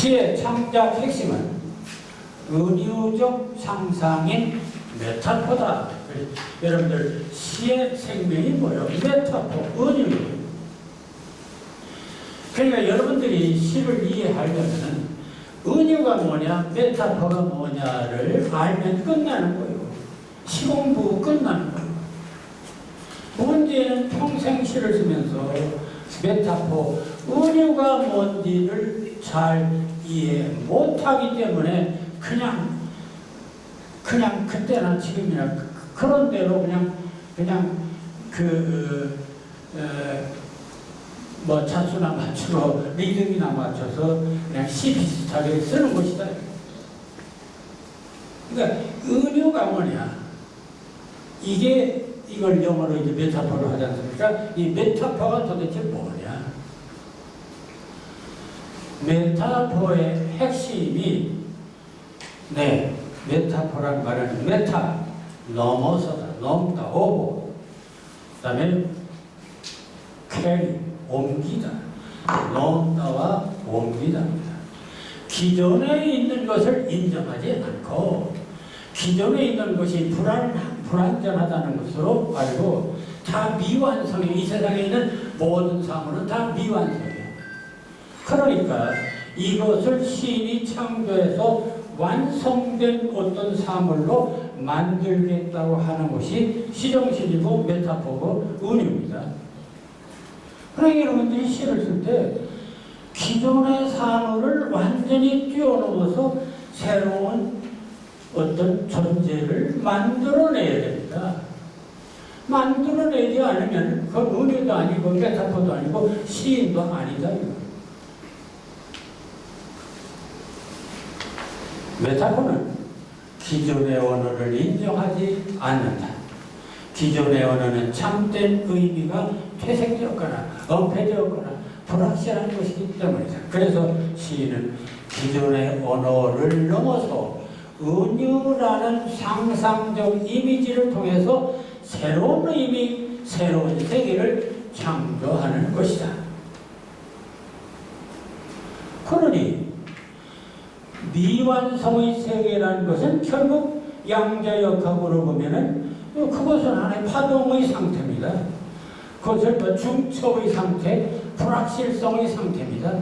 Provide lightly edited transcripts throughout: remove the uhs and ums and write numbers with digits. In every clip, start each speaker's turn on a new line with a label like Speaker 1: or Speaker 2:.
Speaker 1: 시의 창작 핵심은 은유적 상상인 메타포다. 여러분들 시의 생명이 뭐예요? 메타포, 은유예요. 그러니까 여러분들이 시를 이해하려면 은유가 뭐냐, 메타포가 뭐냐를 알면 끝나는 거예요. 시 공부 끝나는 거예요. 문제는 평생 시를 쓰면서 메타포, 은유가 뭔지를 잘 이해 못하기 때문에 그냥 그때나 지금이나 그런 대로 그냥 차수나 맞추고 리듬이나 맞춰서 그냥 시 비슷하게 쓰는 것이다. 그러니까 은유가 뭐냐? 이걸 영어로 이제 메타포로 하지 않습니까? 이 메타포가 도대체 뭐냐? 메타포의 핵심이 메타포란 말은 메타, 넘어서다, 넘다, 오고, 그 다음에 캐리, 옮기다, 넘다와 옮기다입니다. 기존에 있는 것을 인정하지 않고 기존에 있는 것이 불완전하다는 것으로 알고 다 미완성이에요. 이 세상에 있는 모든 사물은 다 미완성이에요. 그러니까 이것을 시인이 창조해서 완성된 어떤 사물로 만들겠다고 하는 것이 시정신이고 메타포고 은유입니다. 그러니까 여러분들이 시를 쓸 때 기존의 사물을 완전히 뛰어넘어서 새로운 어떤 존재를 만들어내야 됩니다. 만들어내지 않으면 그건 은유도 아니고 메타포도 아니고 시인도 아니다. 메타포는 기존의 언어를 인정하지 않는다. 기존의 언어는 참된 의미가 퇴색되었거나 엄폐되었거나 불확실한 것이기 때문이다. 그래서 시인은 기존의 언어를 넘어서 은유라는 상상적 이미지를 통해서 새로운 의미, 새로운 세계를 창조하는 것이다. 그러니 미완성의 세계라는 것은 결국 양자역학으로 보면은 그것은 하나의 파동의 상태입니다. 그것을 중첩의 상태, 불확실성의 상태입니다.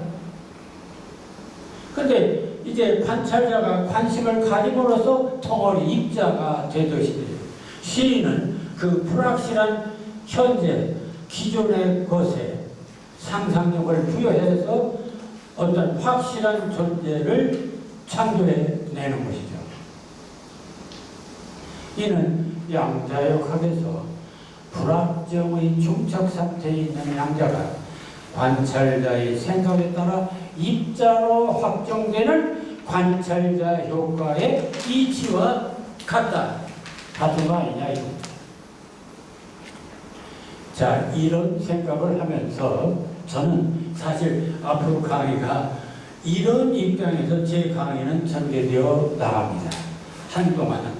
Speaker 1: 그런데 이제 관찰자가 관심을 가짐으로써 덩어리 입자가 되듯이 시인은 그 불확실한 현재 기존의 것에 상상력을 부여해서 어떤 확실한 존재를 창조해내는 것이죠. 이는 양자역학에서 불확정의 중첩 상태에 있는 양자가 관찰자의 생각에 따라 입자로 확정되는 관찰자 효과의 이치와 같다. 같은 거 아니냐 이거. 자, 이런 생각을 하면서 저는 사실 앞으로 강의가 이런 입장에서 제 강의는 전개되어 나갑니다. 한동안은.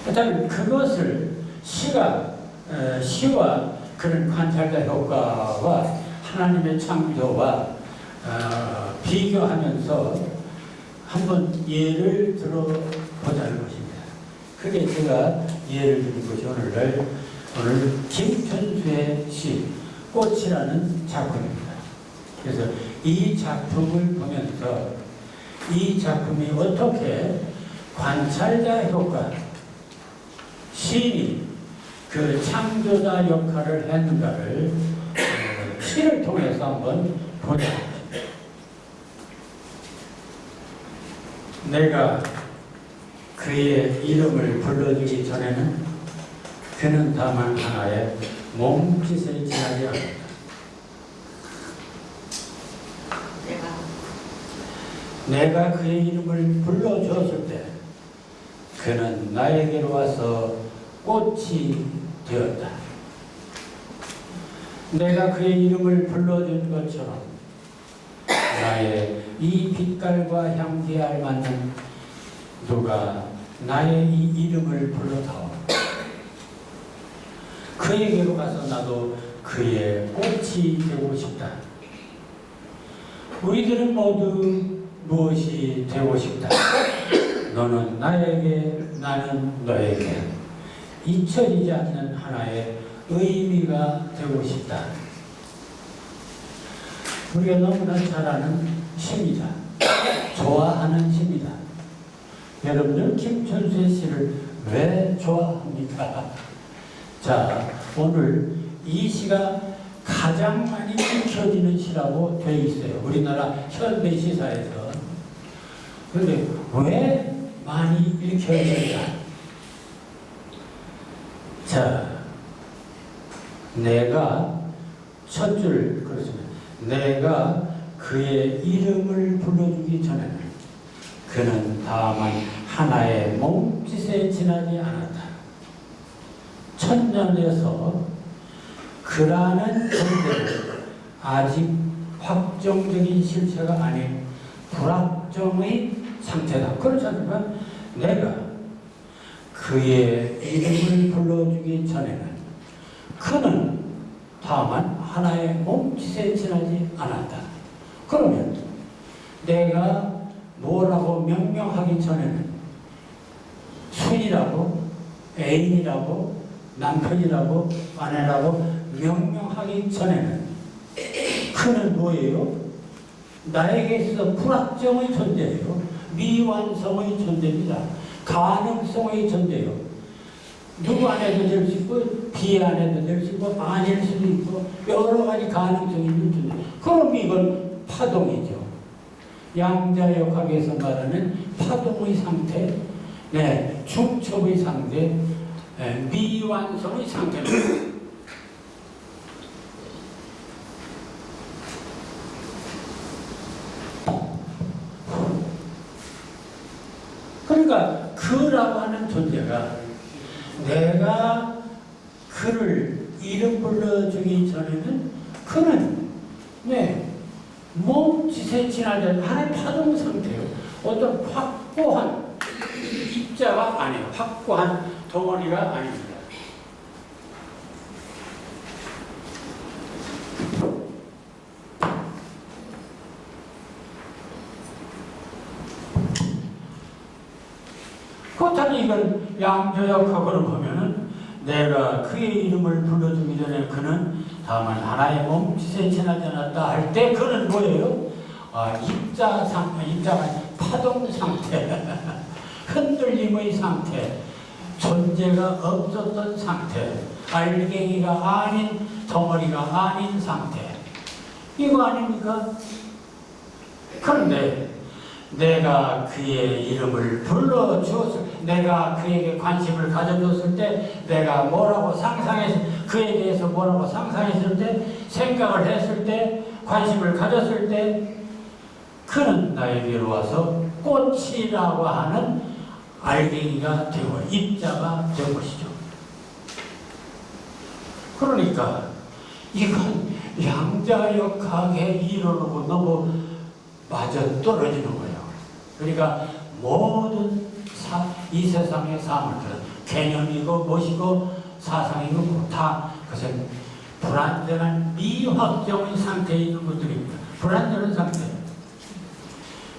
Speaker 1: 일단 그것을 시와 그런 관찰자 효과와 하나님의 창조와 비교하면서 한번 예를 들어보자는 것입니다. 그게 제가 예를 드린 것이 오늘 김천수의 시 꽃이라는 작품입니다. 그래서 이 작품을 보면서 이 작품이 어떻게 관찰자 효과, 시인이 그 창조자 역할을 했는가를 시를 통해서 한번 보자. 내가 그의 이름을 불러주기 전에는 그는 다만 하나의 몸짓에 지나지 않는다. 내가 그의 이름을 불러주었을 때 그는 나에게로 와서 꽃이 되었다. 내가 그의 이름을 불러준 것처럼 나의 이 빛깔과 향기에 알맞는 누가 나의 이 이름을 불러다오. 그에게로 가서 나도 그의 꽃이 되고 싶다. 우리들은 모두 무엇이 되고 싶다. 너는 나에게, 나는 너에게. 잊혀지지 않는 하나의 의미가 되고 싶다. 우리가 너무나 잘 아는 시입니다. 좋아하는 시입니다. 여러분들 김천수의 시를 왜 좋아합니까? 자, 오늘 이 시가 가장 많이 읽혀지는 시라고 되어 있어요. 우리나라 현대 시사에서. 그런데 왜 많이 읽혀질까? 자, 내가 첫 줄 그렇습니다. 내가 그의 이름을 불러주기 전에는 그는 다만 하나의 몸짓에 지나지 않았다. 천년에서 그라는 존재는 아직 확정적인 실체가 아닌 불확정의 상태다. 그렇지 않지만 내가 그의 이름을 불러주기 전에는 그는 다만 하나의 몸짓에 지나지 않았다. 그러면 내가 뭐라고 명명하기 전에는 순이라고, 애인이라고, 남편이라고, 아내라고 명명하기 전에는 그는 뭐예요? 나에게 있어서 불확정의 존재예요. 미완성의 존재입니다. 가능성의 존재예요. 누구 안에도 될 수 있고 비 안에도 될 수 있고 아닐 수도 있고 여러 가지 가능성이 있는 존재. 그럼 이건 파동이죠. 양자역학에서 말하는 파동의 상태, 네, 중첩의 상태, 네, 미완성의 상태입니다. 그러니까 그라고 하는 존재가 내가 그를 이름 불러주기 전에는 그는 몸짓에 지나지 않는 하나의 파동 상태예요. 어떤 확고한 입자가 아니에요. 확고한 덩어리가 아닙니다. 그렇다면 이건 양조역학으로 보면은 내가 그의 이름을 불러주기 전에 그는 다만 하나의 몸짓에 지나지 않았다 할 때 그는 뭐예요? 입자가 파동 상태, 흔들림의 상태, 존재가 없었던 상태, 알갱이가 아닌 덩어리가 아닌 상태. 이거 아닙니까? 그런데 내가 그의 이름을 불러주었을 때, 내가 그에게 관심을 가져줬을 때, 내가 뭐라고 그에 대해서 뭐라고 상상했을 때, 생각을 했을 때, 관심을 가졌을 때, 그는 나에게로 와서 꽃이라고 하는 알갱이가 되고 입자가 된 것이죠. 그러니까 이건 양자역학의 이론으로 너무 맞아 떨어지는 거예요. 그러니까 모든 이 세상의 삶을 개념이고 무엇이고 사상이고 다 그것은 불완전한 미확정의 상태에 있는 것들입니다. 불완전한 상태.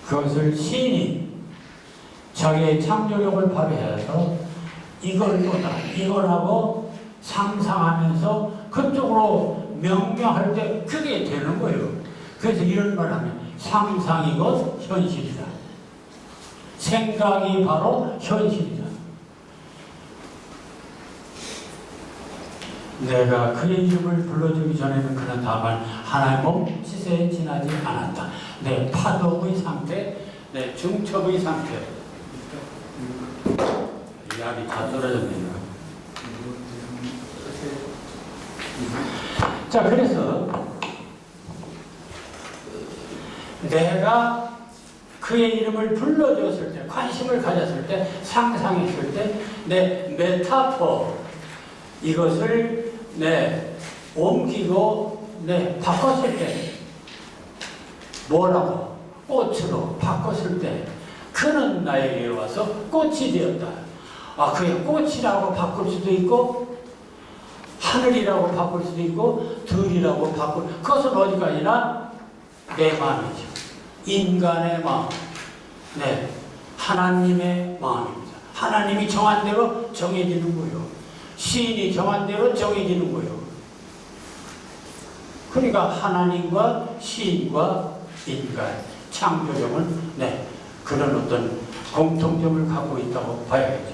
Speaker 1: 그것을 시인이 자기의 창조력을 발휘해서 이거라고 상상하면서 그쪽으로 명명할 때 그게 되는 거예요. 그래서 이런 말 하면 상상이 곧 현실이다. 생각이 바로 현실이다. 내가 그의 이름을 불러주기 전에는 그는 다만 하나의 몸짓에 지나지 않았다. 내 파동의 상태, 내 중첩의 상태. 약이 다 떨어졌네요. 자, 그래서 내가 그의 이름을 불러줬을 때, 관심을 가졌을 때, 상상했을 때, 내 메타포, 이것을 옮기고 바꿨을 때, 뭐라고? 꽃으로 바꿨을 때, 그는 나에게 와서 꽃이 되었다. 그게 꽃이라고 바꿀 수도 있고, 하늘이라고 바꿀 수도 있고, 들이라고 그것은 어디까지나 내 마음이죠. 인간의 마음, 네, 하나님의 마음입니다. 하나님이 정한 대로 정해지는 거요. 시인이 정한 대로 정해지는 거요. 그러니까 하나님과 시인과 인간, 창조력은 네, 그런 어떤 공통점을 갖고 있다고 봐야겠죠.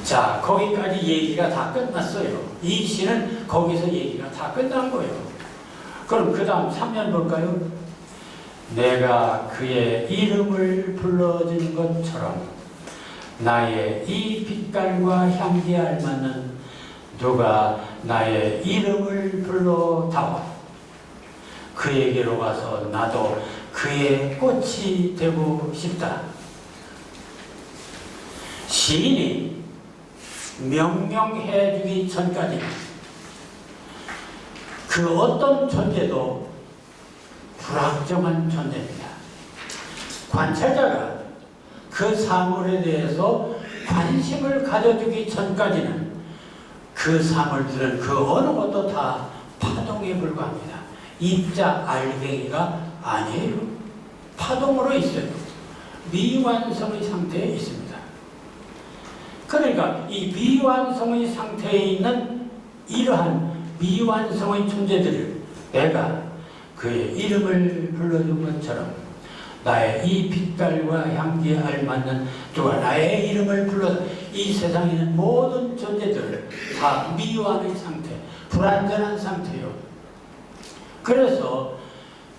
Speaker 1: 자, 거기까지 얘기가 다 끝났어요. 이 시는 거기서 얘기가 다 끝난 거예요. 그럼 그 다음 3년 볼까요? 내가 그의 이름을 불러준 것처럼 나의 이 빛깔과 향기에 알맞는 누가 나의 이름을 불러다와 그에게로 가서 나도 그의 꽃이 되고 싶다. 시인이 명명해 주기 전까지 그 어떤 존재도 불확정한 존재입니다. 관찰자가 그 사물에 대해서 관심을 가져주기 전까지는 그 사물들은 그 어느 것도 다 파동에 불과합니다. 입자 알갱이가 아니에요. 파동으로 있어요. 미완성의 상태에 있습니다. 그러니까 이 미완성의 상태에 있는 이러한 미완성의 존재들을 내가 그의 이름을 불러준 것처럼 나의 이 빛깔과 향기에 알맞는 누가 나의 이름을 불러 이 세상에 있는 모든 존재들을 다 미완의 상태, 불완전한 상태요. 그래서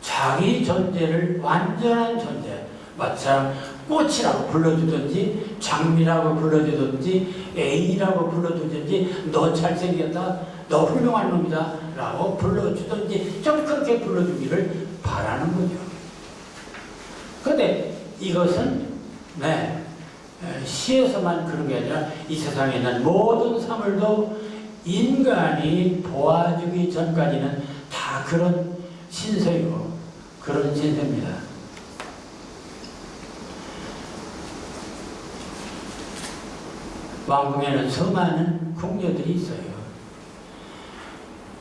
Speaker 1: 자기 존재를 완전한 존재, 마참 꽃이라고 불러주든지 장미라고 불러주든지 애인이라고 불러주든지 너 잘생겼다, 너 훌륭한 놈이다 라고 불러주든지 좀 그렇게 불러주기를 바라는 거죠. 그런데 이것은 네, 시에서만 그런 게 아니라 이 세상에 있는 모든 사물도 인간이 보아주기 전까지는 다 그런 신세요. 그런 신세입니다. 왕궁에는 수많은 궁녀들이 있어요.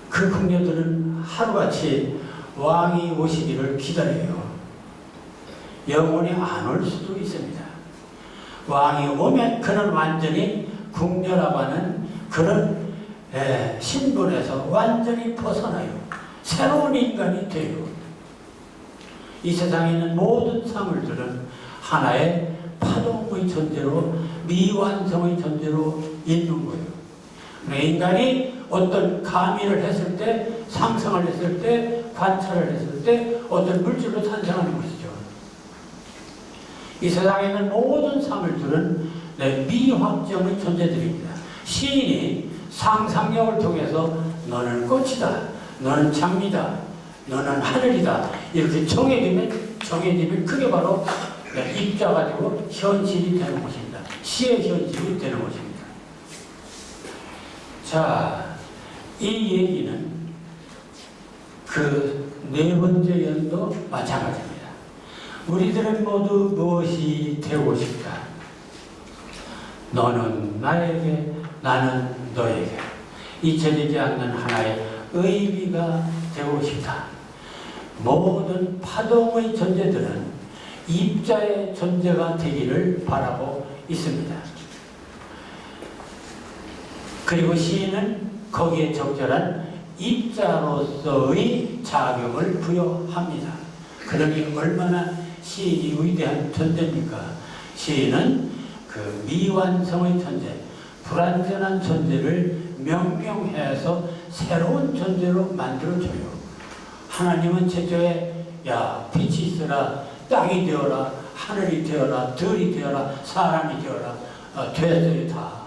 Speaker 1: 그 궁녀들은 하루같이 왕이 오시기를 기다려요. 영원히 안 올 수도 있습니다. 왕이 오면 그는 완전히 궁녀라고 하는 그런 신분에서 완전히 벗어나요. 새로운 인간이 돼요. 이 세상에 있는 모든 사물들은 하나의 파동의 존재로 미완성의 존재로 있는 거예요. 인간이 어떤 가미를 했을 때, 상상을 했을 때, 관찰을 했을 때 어떤 물질로 탄생하는 것이죠. 이 세상에 있는 모든 사물들은 미확정의 존재들입니다. 시인이 상상력을 통해서 너는 꽃이다, 너는 장미다, 너는 하늘이다 이렇게 정해지면 그게 바로 입자가 되고 현실이 되는 것입니다. 시의 현실이 되는 것입니다. 자, 이 얘기는 그 네 번째 연도 마찬가지입니다. 우리들은 모두 무엇이 되고 싶다. 너는 나에게, 나는 너에게 잊혀지지 않는 하나의 의미가 되고 싶다. 모든 파동의 존재들은 입자의 존재가 되기를 바라고 있습니다. 그리고 시인은 거기에 적절한 입자로서의 자격을 부여합니다. 그러니 얼마나 시인이 위대한 존재입니까? 시인은 그 미완성의 존재, 불완전한 존재를 명명해서 새로운 존재로 만들어줘요. 하나님은 최초에 야 빛이 있어라, 땅이 되어라, 하늘이 되어라, 들이 되어라, 사람이 되어라 됐어요 다.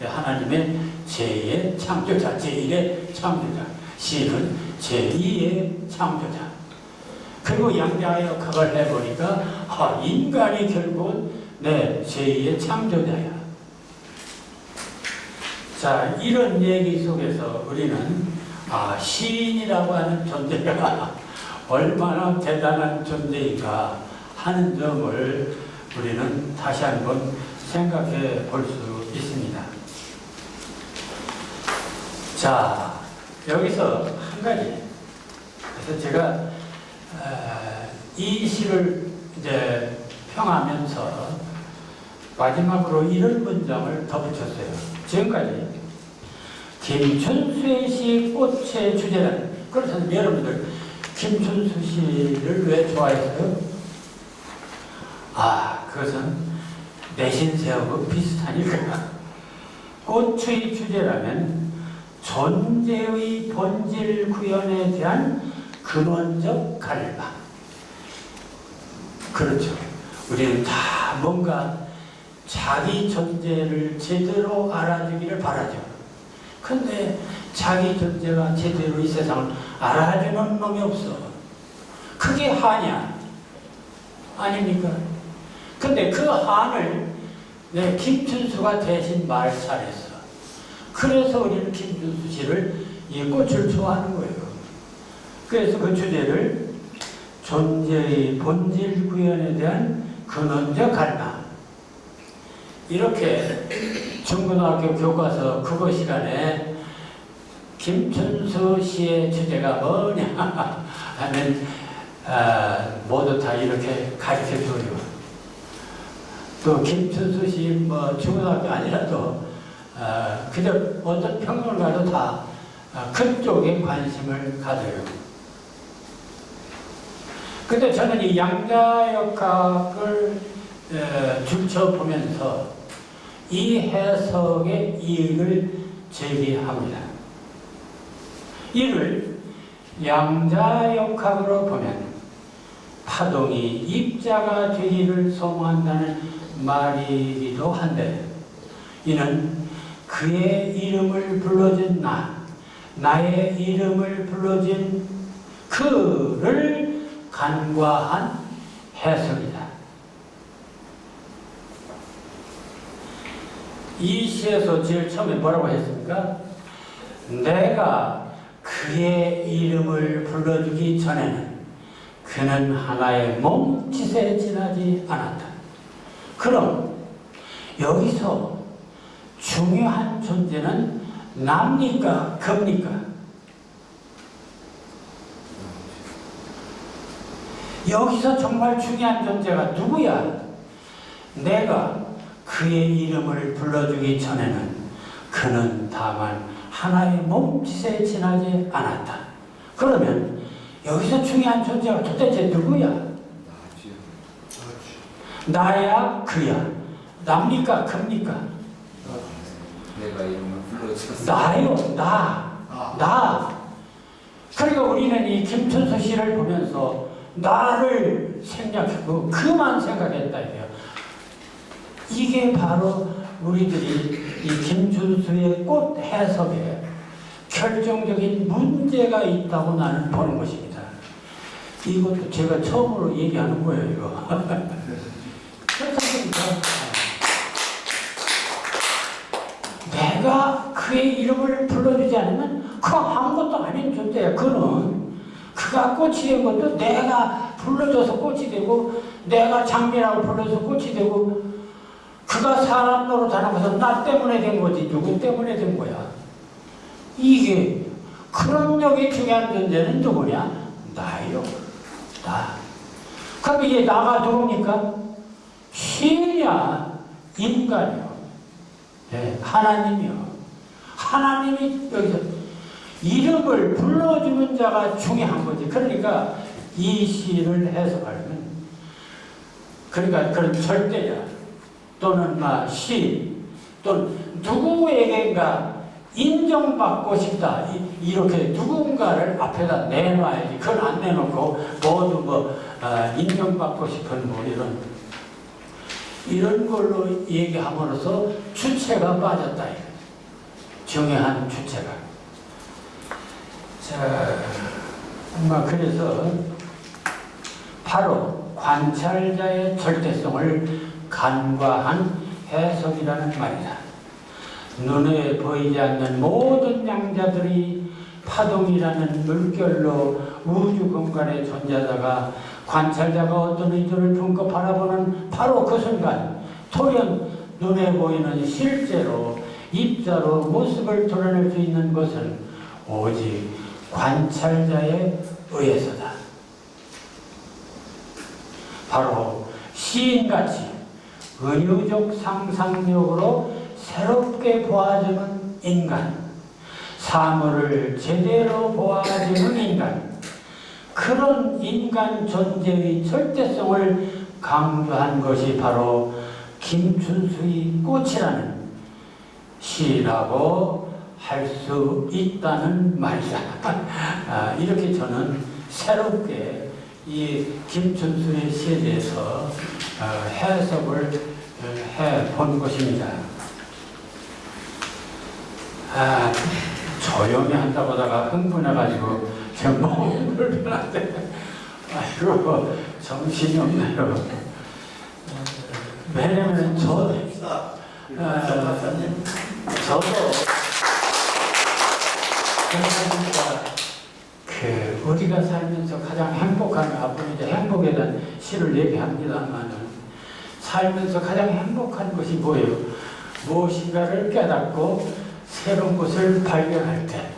Speaker 1: 하나님의 제2의 창조자, 제1의 창조자. 시인은 제2의 창조자. 그리고 양자의 역학을 해보니까 인간이 결국은 제2의 창조자야. 자, 이런 얘기 속에서 우리는 시인이라고 하는 존재가 얼마나 대단한 존재인가 하는 점을 우리는 다시 한번 생각해 볼 수 있습니다. 자, 여기서 한 가지 그래서 제가 이 시를 이제 평하면서 마지막으로 이런 문장을 덧붙였어요. 지금까지 김춘수의 시 꽃의 주제는, 그렇다면 여러분들 김춘수 시를 왜 좋아했어요? 그것은 내신세하고 비슷하니까. 꽃의 주제라면 존재의 본질 구현에 대한 근원적 갈망. 그렇죠. 우리는 다 뭔가 자기 존재를 제대로 알아주기를 바라죠. 근데 자기 존재가 제대로 이 세상을 알아주는 놈이 없어. 그게 한이야. 아닙니까? 근데 그 한을 김춘수가 대신 말 잘했어. 그래서 우리는 김춘수 씨를 이 꽃을 좋아하는 거예요. 그래서 그 주제를 존재의 본질 구현에 대한 근원적 갈망. 이렇게 중고등학교 교과서 국어 시간에 김춘수 씨의 주제가 뭐냐 하면 모두 다 이렇게 가르쳐줘요. 또 김춘수 씨 중고등학교 아니라도 그저 어떤 평론가도 다 그쪽에 관심을 가져요. 근데 저는 이 양자역학을 줄쳐보면서 이 해석의 이익을 제기합니다. 이를 양자역학으로 보면 파동이 입자가 되기를 소망한다는 말이기도 한데, 이는 그의 이름을 불러준 나의 이름을 불러준 그를 간과한 해석이다. 이 시에서 제일 처음에 뭐라고 했습니까? 내가 그의 이름을 불러주기 전에는 그는 하나의 몸짓에 지나지 않았다. 그럼 여기서 중요한 존재는 남니까 겁니까? 여기서 정말 중요한 존재가 누구야? 내가 그의 이름을 불러주기 전에는 그는 다만 하나의 몸짓에 지나지 않았다. 그러면 여기서 중요한 존재가 도대체 누구야? 나야 그야. 납니까 겁니까?
Speaker 2: 내가 이름을 불러줬어.
Speaker 1: 나요. 나. 그러니까 우리는 이 김춘수 씨를 보면서 나를 생략하고 그만 생각했다 이거야. 이게 바로 우리들이 이 김춘수의 꽃 해석에 결정적인 문제가 있다고 나는 보는 것입니다. 이것도 제가 처음으로 얘기하는 거예요, 이거. 그렇습니까? 내가 그의 이름을 불러주지 않으면 그 아무것도 아닌 존재야. 그가 꽃이 된 것도 내가 불러줘서 꽃이 되고, 내가 장미라고 불러서 꽃이 되고, 그가 사람 노릇하는 것은 나 때문에 된 거지 누구 때문에 된 거야. 이게 그런 역이 중요한 존재는 누구냐? 나요. 나. 그럼 이게 나가 누굽니까? 신이야. 인간이요. 네, 하나님이요. 하나님이 여기서 이름을 불러주는 자가 중요한 거지. 그러니까 이 시를 해석하려면, 그러니까 그런 절대자 또는 시 또는 누구에게인가 인정받고 싶다, 이렇게 누군가를 앞에다 내놔야지. 그건 안 내놓고 모두 인정받고 싶은 이런 걸로 얘기함으로써 주체가 빠졌다. 중요한 주체가. 자, 그래서 바로 관찰자의 절대성을 간과한 해석이라는 말이다. 눈에 보이지 않는 모든 양자들이 파동이라는 물결로 우주 공간에 존재하다가 관찰자가 어떤 의도를 품고 바라보는 바로 그 순간 돌연 눈에 보이는 실제로 입자로 모습을 드러낼 수 있는 것은 오직 관찰자의 의해서다. 바로 시인같이 은유적 상상력으로 새롭게 보아지는 인간, 사물을 제대로 보아지는 인간, 그런 인간 존재의 절대성을 강조한 것이 바로 김춘수의 꽃이라는 시라고 할 수 있다는 말이다. 이렇게 저는 새롭게 이 김춘수의 시에 대해서 해석을 해본 것입니다. 조용히 한다고 하다가 흥분해가지고 제 몸이 불편한데 아이고 정신이 없네요. 왜냐면 저도 우리가 살면서 가장 행복한, 앞으로 이제 행복에 대한 시를 얘기합니다만, 살면서 가장 행복한 것이 뭐예요? 무엇인가를 깨닫고 새로운 것을 발견할 때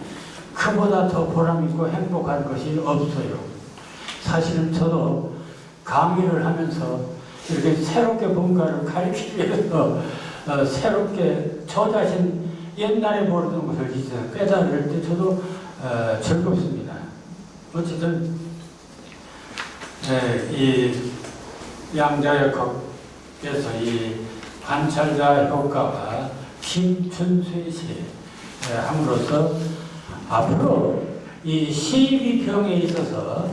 Speaker 1: 그보다 더 보람있고 행복한 것이 없어요. 사실은 저도 강의를 하면서 이렇게 새롭게 뭔가를 가르치기 위해서 새롭게 저 자신 옛날에 모르던 것을 이제 깨달을 때 저도 즐겁습니다. 어쨌든 이 양자역학에서 이 관찰자 효과와 김춘수의 시 함으로써 앞으로 이 시비평에 있어서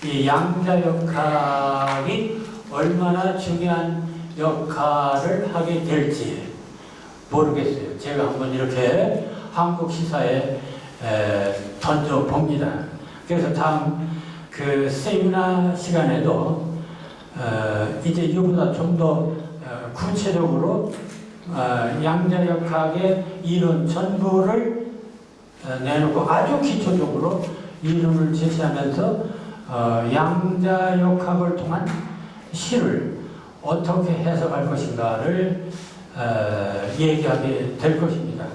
Speaker 1: 이 양자역학이 얼마나 중요한 역할을 하게 될지 모르겠어요. 제가 한번 이렇게 한국 시사에 던져봅니다. 그래서 다음 그 세미나 시간에도 이제 이보다 좀 더 구체적으로 양자역학의 이론 전부를 내놓고 아주 기초적으로 이론을 제시하면서 양자역학을 통한 시를 어떻게 해석할 것인가를 얘기하게 될 것입니다.